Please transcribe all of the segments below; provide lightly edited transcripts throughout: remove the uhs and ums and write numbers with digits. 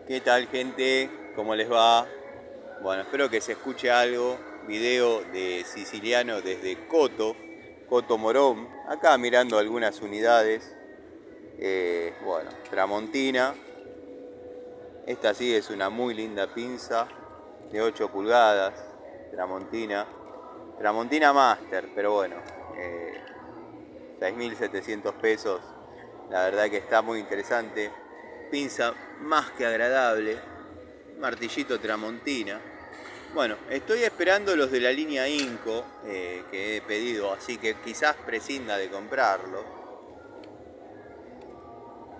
¿Qué tal, gente? ¿Cómo les va? Bueno, espero que se escuche algo. Video de Siciliano desde Coto Morón. Acá mirando algunas unidades. Bueno, Tramontina. Esta sí es una muy linda pinza de 8 pulgadas. Tramontina. Tramontina Master, pero bueno. 6.700 pesos. La verdad que está muy interesante. Pinza más que agradable. Martillito Tramontina. Bueno, estoy esperando los de la línea Inco que he pedido, así que quizás prescinda de comprarlo.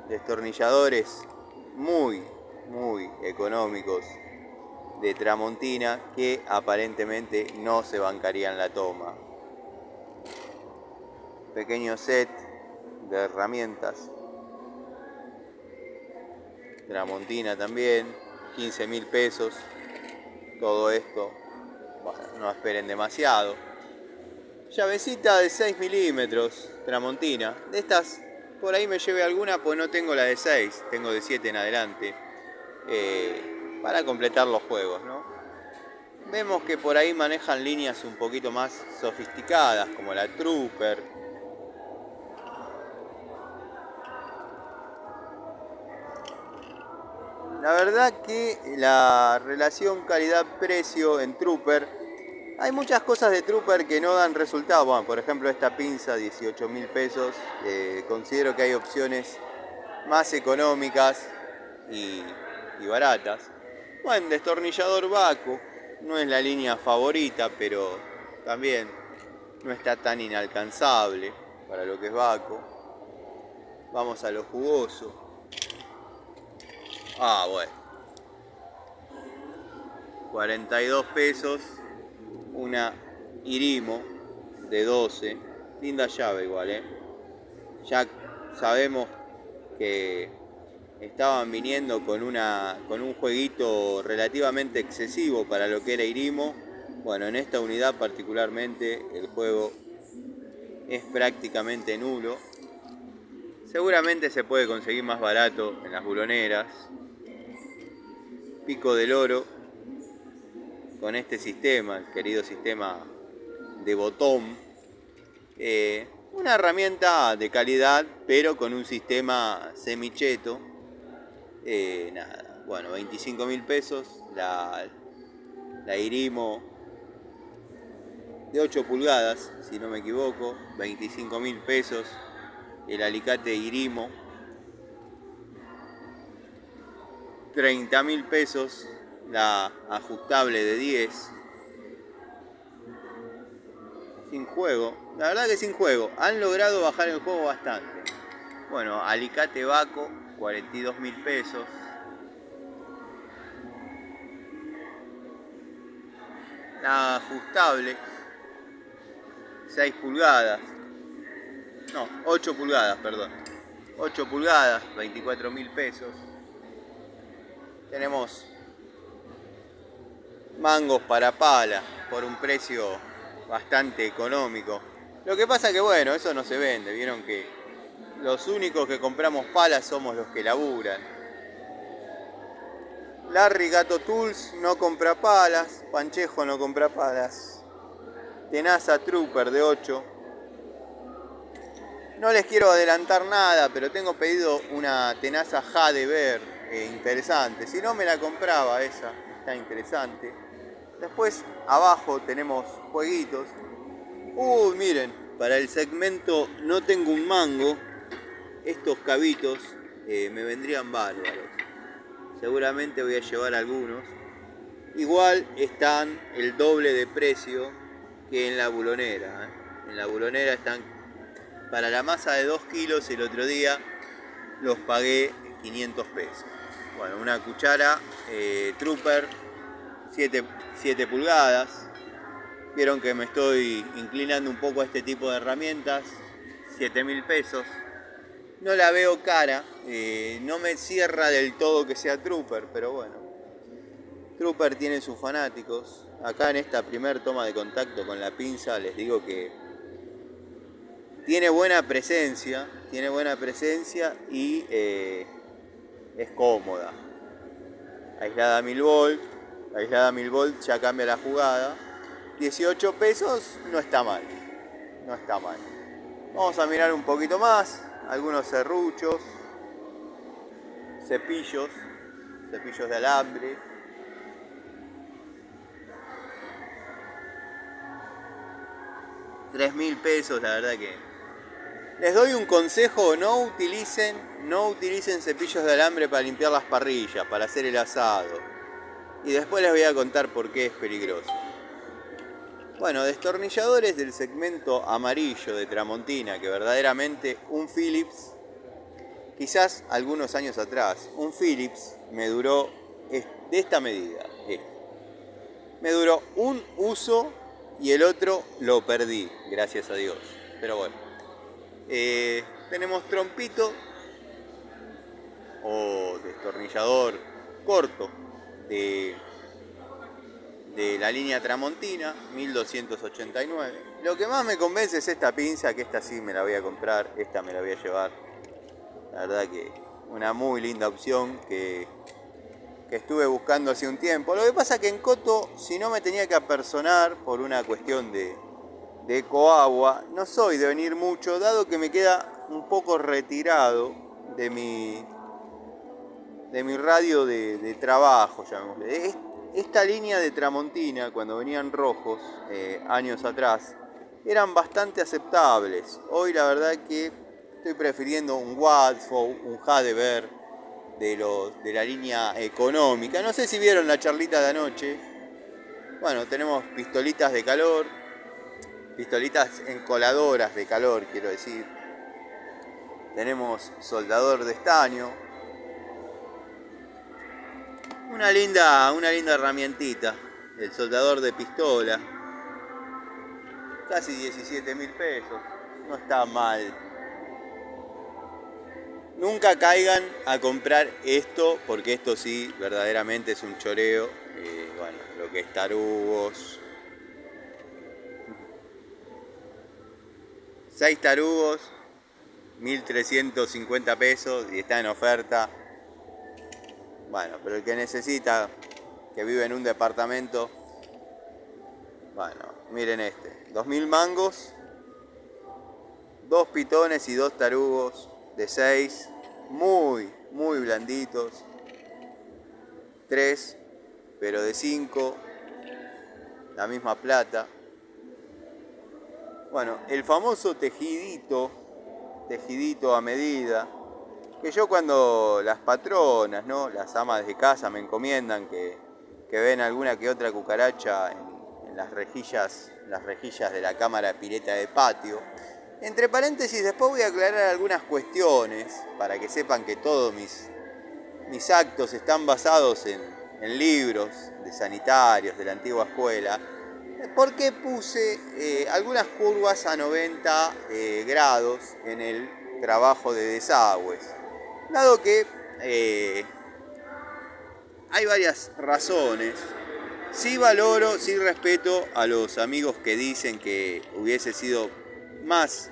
Destornilladores muy económicos de Tramontina que aparentemente no se bancarían la toma. Pequeño set de herramientas. Tramontina también, 15.000 pesos. Todo esto, bueno, no esperen demasiado. Llavecita de 6 milímetros, Tramontina. De estas, por ahí me lleve alguna, pues no tengo la de 6, tengo de 7 en adelante. Para completar los juegos, ¿no? Vemos que por ahí manejan líneas un poquito más sofisticadas, como la Trooper. La verdad que la relación calidad-precio en Trooper, hay muchas cosas de Trooper que no dan resultado. Bueno, por ejemplo, esta pinza, 18.000 pesos. Considero que hay opciones más económicas y baratas. Bueno, destornillador Vaco, no es la línea favorita, pero también no está tan inalcanzable para lo que es Vaco. Vamos a lo jugoso. Bueno, 42 pesos, una Irimo de 12, linda llave igual, Ya sabemos que estaban viniendo con un jueguito relativamente excesivo para lo que era Irimo. Bueno, en esta unidad particularmente el juego es prácticamente nulo. Seguramente se puede conseguir más barato en las buloneras. Pico del Oro con este sistema, el querido sistema de botón. Una herramienta de calidad, pero con un sistema semicheto. Bueno, 25.000 pesos. La Irimo de 8 pulgadas, si no me equivoco. 25.000 pesos. El alicate Irimo. 30.000 pesos. La ajustable de 10. Sin juego. La verdad que sin juego. Han logrado bajar el juego bastante. Bueno, alicate Vaco, 42.000 pesos. La ajustable, 6 pulgadas. No, 8 pulgadas, perdón. 8 pulgadas, 24.000 pesos. Tenemos mangos para pala por un precio bastante económico. Lo que pasa que bueno, eso no se vende. Vieron que los únicos que compramos palas somos los que laburan. Larry Gato Tools no compra palas. Panchejo no compra palas. Tenaza Trooper de 8. No les quiero adelantar nada, pero tengo pedido una tenaza Jade Bear interesante. Si no, me la compraba esa. Está interesante. Después abajo tenemos jueguitos. Miren, para el segmento no tengo un mango. Estos cabitos me vendrían bárbaros. Seguramente voy a llevar algunos. Igual están el doble de precio que en la bulonera. En la bulonera están para la masa de 2 kilos. El otro día los pagué 500 pesos. Bueno, una cuchara Trooper 7 pulgadas. Vieron que me estoy inclinando un poco a este tipo de herramientas. 7.000 pesos. No la veo cara, no me cierra del todo que sea Trooper, pero bueno. Trooper tiene sus fanáticos. Acá en esta primer toma de contacto con la pinza les digo que tiene buena presencia y es cómoda. aislada 1000 volt. Aislada 1000 volt ya cambia la jugada. 18 pesos no está mal. No está mal. Vamos a mirar un poquito más. Algunos serruchos. Cepillos. Cepillos de alambre. $3000, la verdad que... Les doy un consejo, no utilicen cepillos de alambre para limpiar las parrillas, para hacer el asado. Y después les voy a contar por qué es peligroso. Bueno, destornilladores del segmento amarillo de Tramontina, que verdaderamente un Philips, quizás algunos años atrás, un Philips me duró de esta medida. Me duró un uso y el otro lo perdí, gracias a Dios. Pero bueno, tenemos trompito o destornillador corto de la línea Tramontina, 1289. Lo que más me convence es esta pinza, que esta sí me la voy a comprar, esta me la voy a llevar. La verdad que una muy linda opción que estuve buscando hace un tiempo. Lo que pasa que en Coto, si no me tenía que apersonar por una cuestión de Ecoagua, no soy de venir mucho, dado que me queda un poco retirado de mi radio de trabajo, llamémosle. Esta línea de Tramontina, cuando venían rojos años atrás, eran bastante aceptables. Hoy la verdad que estoy prefiriendo un Watford, un Hadeber de la línea económica. No sé si vieron la charlita de anoche. Bueno, tenemos pistolitas de calor, pistolitas encoladoras de calor, quiero decir. Tenemos soldador de estaño. Una linda herramientita, el soldador de pistola, casi 17.000 pesos, no está mal. Nunca caigan a comprar esto, porque esto sí, verdaderamente es un choreo. Bueno, lo que es tarugos. 6 tarugos, 1.350 pesos y está en oferta. Bueno, pero el que necesita, que vive en un departamento, bueno, miren este, 2.000 mangos, 2 pitones y 2 tarugos de 6, muy blanditos, 3, pero de 5, la misma plata. Bueno, el famoso tejidito a medida, que yo cuando las patronas, ¿no?, las amas de casa me encomiendan que ven alguna que otra cucaracha en las rejillas de la cámara pileta de patio. Entre paréntesis, después voy a aclarar algunas cuestiones para que sepan que todos mis actos están basados en libros de sanitarios de la antigua escuela. Porque puse algunas curvas a 90 grados en el trabajo de desagües. Dado que hay varias razones, sí valoro, sí respeto a los amigos que dicen que hubiese sido más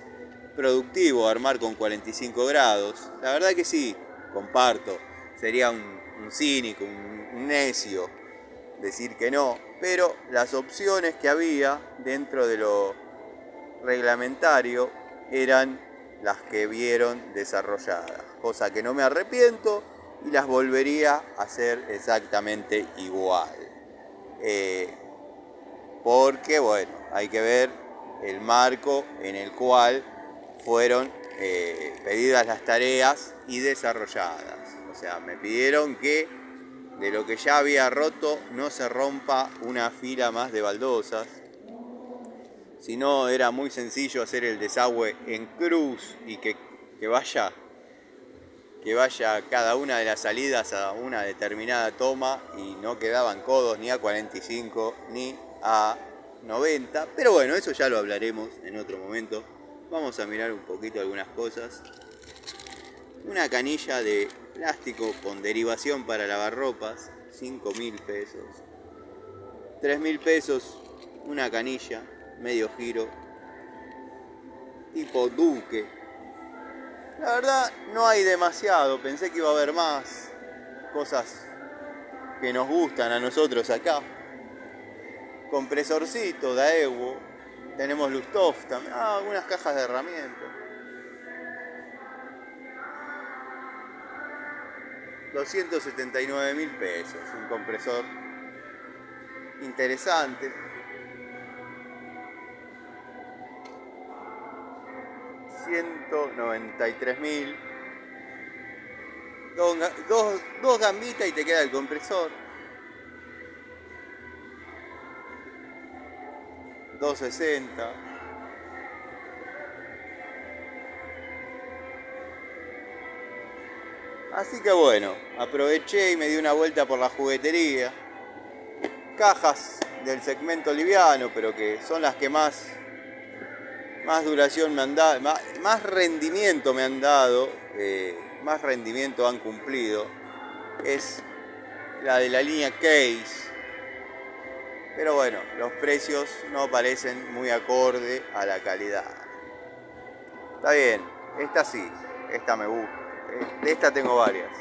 productivo armar con 45 grados. La verdad que sí, comparto. Sería un cínico, un necio decir que no, pero las opciones que había dentro de lo reglamentario eran las que vieron desarrolladas, cosa que no me arrepiento y las volvería a hacer exactamente igual. Porque bueno, hay que ver el marco en el cual fueron pedidas las tareas y desarrolladas. O sea, me pidieron que de lo que ya había roto no se rompa una fila más de baldosas. Si no, era muy sencillo hacer el desagüe en cruz y que vaya cada una de las salidas a una determinada toma y no quedaban codos ni a 45 ni a 90. Pero bueno, eso ya lo hablaremos en otro momento. Vamos a mirar un poquito algunas cosas. Una canilla de plástico con derivación para lavarropas, 5.000 pesos. 3.000 pesos una canilla, medio giro, tipo Duque. La verdad no hay demasiado, pensé que iba a haber más cosas que nos gustan a nosotros acá. Compresorcito, Daewoo. Tenemos Lustoff también. Algunas cajas de herramientas. 279.000 pesos. Un compresor interesante. 193.000. Dos gambitas y te queda el compresor. 260. Así que bueno, aproveché y me di una vuelta por la juguetería. Cajas del segmento liviano, pero que son las que más duración me han dado, más rendimiento me han dado, más rendimiento han cumplido. Es la de la línea Case. Pero bueno, los precios no parecen muy acorde a la calidad. Está bien, esta sí, esta me gusta. De esta tengo varias.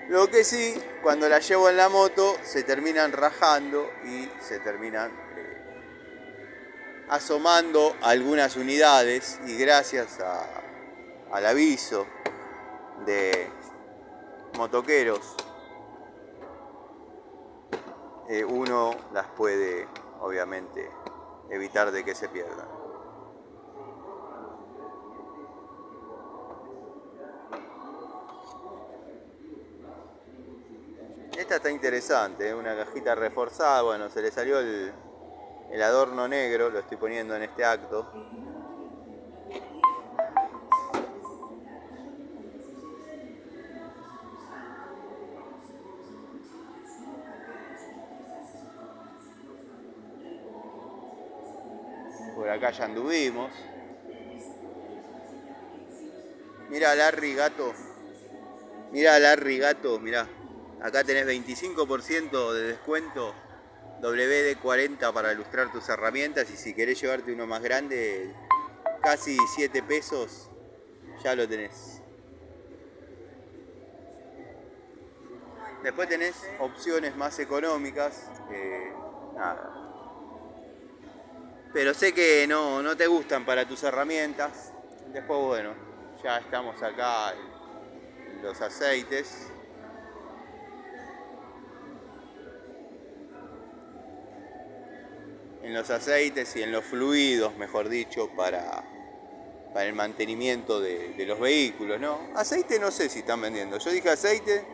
Lo que sí, cuando la llevo en la moto, se terminan rajando y se terminan asomando algunas unidades. Y gracias al aviso de motoqueros, uno las puede, obviamente, evitar de que se pierdan. Esta está interesante, una cajita reforzada. Bueno, se le salió el adorno negro, lo estoy poniendo en este acto. Por acá ya anduvimos. Mirá, Larry, gato. Mirá, Larry, gato, mirá. Acá tenés 25% de descuento WD-40 para ilustrar tus herramientas, y si querés llevarte uno más grande, casi 7 pesos, ya lo tenés. Después tenés opciones más económicas, nada. Pero sé que no te gustan para tus herramientas. Después, bueno, ya estamos acá en los aceites. En los aceites y en los fluidos, mejor dicho, para el mantenimiento de los vehículos, ¿no? Aceite no sé si están vendiendo. Yo dije aceite,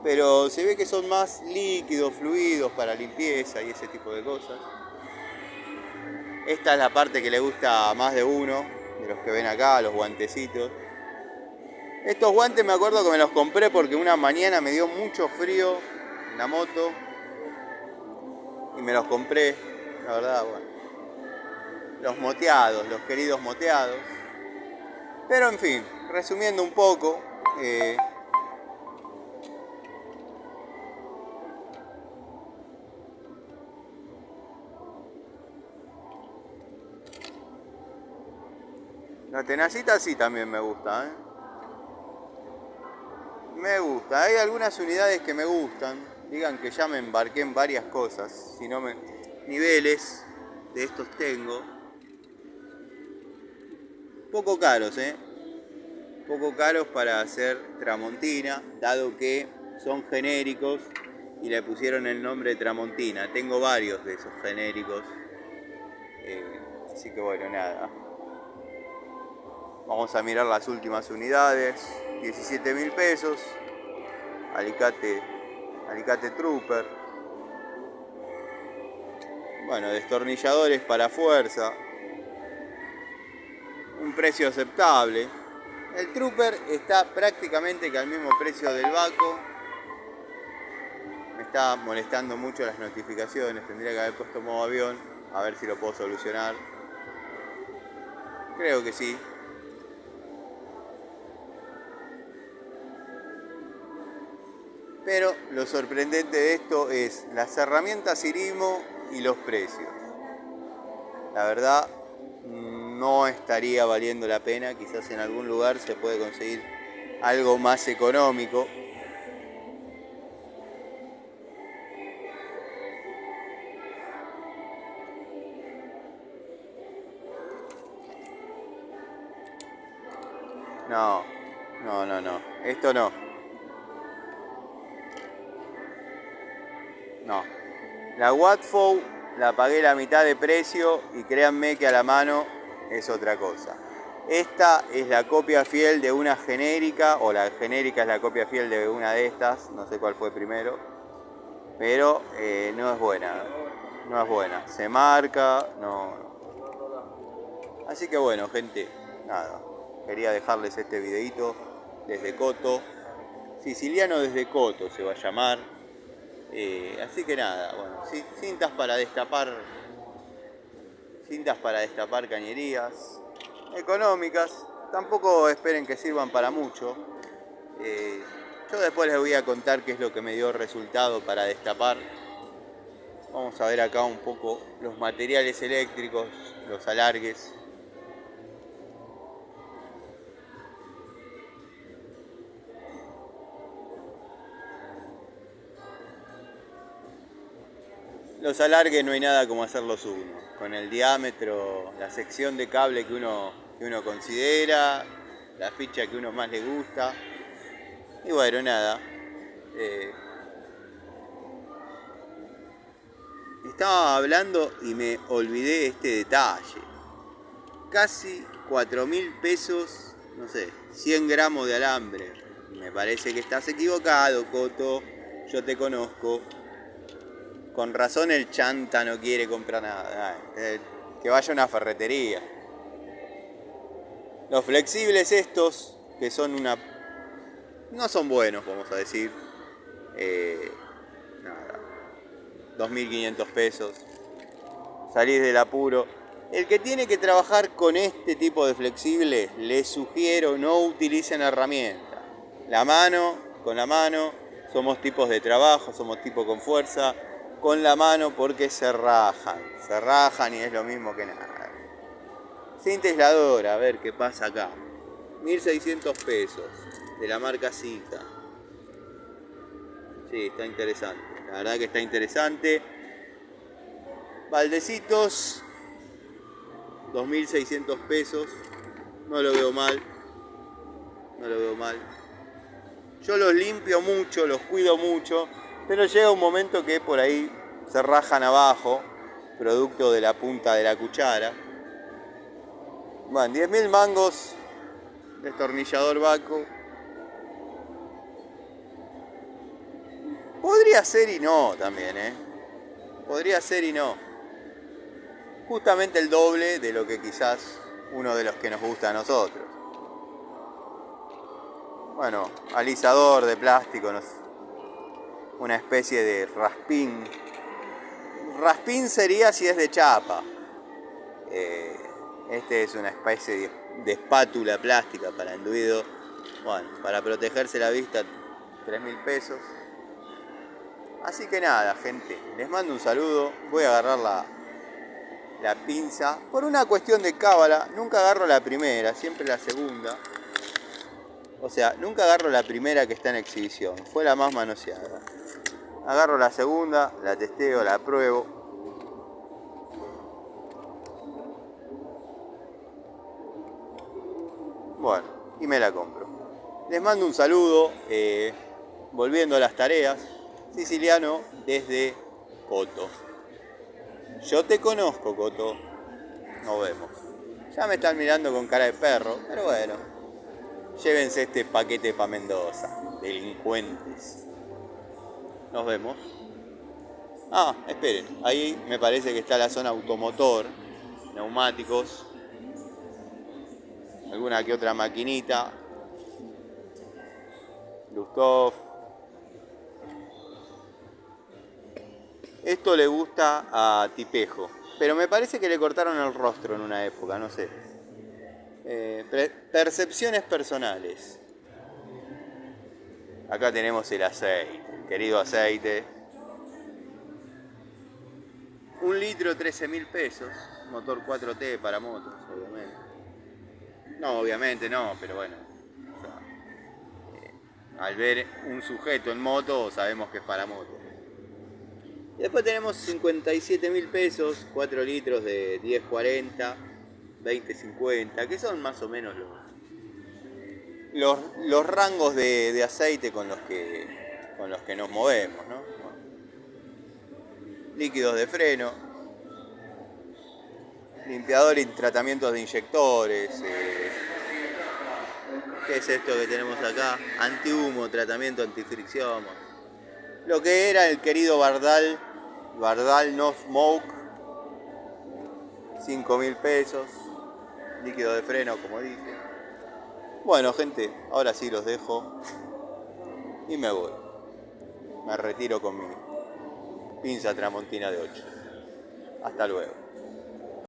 pero se ve que son más líquidos, fluidos para limpieza y ese tipo de cosas. Esta es la parte que le gusta a más de uno, de los que ven acá, los guantecitos. Estos guantes me acuerdo que me los compré porque una mañana me dio mucho frío en la moto y me los compré, la verdad, bueno. Los moteados, los queridos moteados. Pero en fin, resumiendo un poco, la tenacita sí también me gusta, Me gusta. Hay algunas unidades que me gustan. Digan que ya me embarqué en varias cosas. Si no me... Niveles de estos tengo. Poco caros, Poco caros para hacer Tramontina, dado que son genéricos y le pusieron el nombre de Tramontina. Tengo varios de esos genéricos. Así que bueno, nada. Vamos a mirar las últimas unidades. 17.000 pesos. Alicate Trooper. Bueno, destornilladores para fuerza. Un precio aceptable. El Trooper está prácticamente que al mismo precio del Baco. Me está molestando mucho las notificaciones. Tendría que haber puesto modo avión. A ver si lo puedo solucionar. Creo que sí. Pero lo sorprendente de esto es las herramientas Irimo y los precios. La verdad, no estaría valiendo la pena. Quizás en algún lugar se puede conseguir algo más económico. No, no. Esto no. No. La Watfow la pagué la mitad de precio y créanme que a la mano es otra cosa. Esta es la copia fiel de una genérica, o la genérica es la copia fiel de una de estas, no sé cuál fue primero, pero no es buena, no es buena, se marca, no. Así que bueno, gente, nada, quería dejarles este videito desde Coto, Siciliano desde Coto se va a llamar. Así que nada, bueno, cintas para destapar cañerías económicas, tampoco esperen que sirvan para mucho. Yo después les voy a contar qué es lo que me dio resultado para destapar. Vamos a ver acá un poco los materiales eléctricos, los alargues. Los alargues no hay nada como hacerlos uno, con el diámetro, la sección de cable que uno considera, la ficha que uno más le gusta. Y bueno, nada. Estaba hablando y me olvidé este detalle. Casi 4.000 pesos, no sé, 100 gramos de alambre. Me parece que estás equivocado, Coto. Yo te conozco. Con razón el chanta no quiere comprar nada. Que vaya a una ferretería. Los flexibles estos, que son una... no son buenos, vamos a decir. Nada. 2.500 pesos. Salís del apuro. El que tiene que trabajar con este tipo de flexibles, les sugiero no utilicen herramientas. Con la mano, somos tipos de trabajo, somos tipos con fuerza. Con la mano porque se rajan y es lo mismo que nada. Cinta aisladora, a ver qué pasa acá. 1.600 pesos, de la marca Zika. Sí, está interesante, la verdad que está interesante. Baldecitos, 2.600 pesos, no lo veo mal. Yo los limpio mucho, los cuido mucho, pero llega un momento que por ahí se rajan abajo, producto de la punta de la cuchara. Bueno, 10.000 mangos, destornillador Baco. Podría ser y no también, Podría ser y no. Justamente el doble de lo que quizás uno de los que nos gusta a nosotros. Bueno, alisador de plástico, una especie de raspín. Raspín sería si es de chapa. Este es una especie de espátula plástica para enduido. Bueno, para protegerse la vista, 3.000 pesos. Así que nada, gente, les mando un saludo. Voy a agarrar la pinza. Por una cuestión de cábala, nunca agarro la primera, siempre la segunda. O sea, nunca agarro la primera que está en exhibición. Fue la más manoseada. Agarro la segunda, la testeo, la pruebo. Bueno, y me la compro. Les mando un saludo. Volviendo a las tareas. Siciliano desde Coto. Yo te conozco, Coto. Nos vemos. Ya me están mirando con cara de perro, pero bueno. Llévense este paquete para Mendoza. Delincuentes. Nos vemos. Ah, esperen. Ahí me parece que está la zona automotor. Neumáticos. Alguna que otra maquinita. Lustov. Esto le gusta a Tipejo, pero me parece que le cortaron el rostro en una época, no sé. Percepciones personales. Acá tenemos el aceite, querido aceite. 1 litro, 13.000 pesos. Motor 4T para motos, obviamente. No, obviamente no, pero bueno. O sea, al ver un sujeto en moto, sabemos que es para moto. Y después tenemos 57.000 pesos, 4 litros de 1040, 2050, que son más o menos los rangos de aceite con los que nos movemos, ¿no? Líquidos de freno, limpiador y tratamientos de inyectores. ¿Qué es esto que tenemos acá? Antihumo, tratamiento antifricción. Lo que era el querido Bardal No Smoke, 5.000 pesos. Líquido de freno, como dije. Bueno, gente, ahora sí los dejo y me voy. Me retiro con mi pinza tramontina de 8. Hasta luego.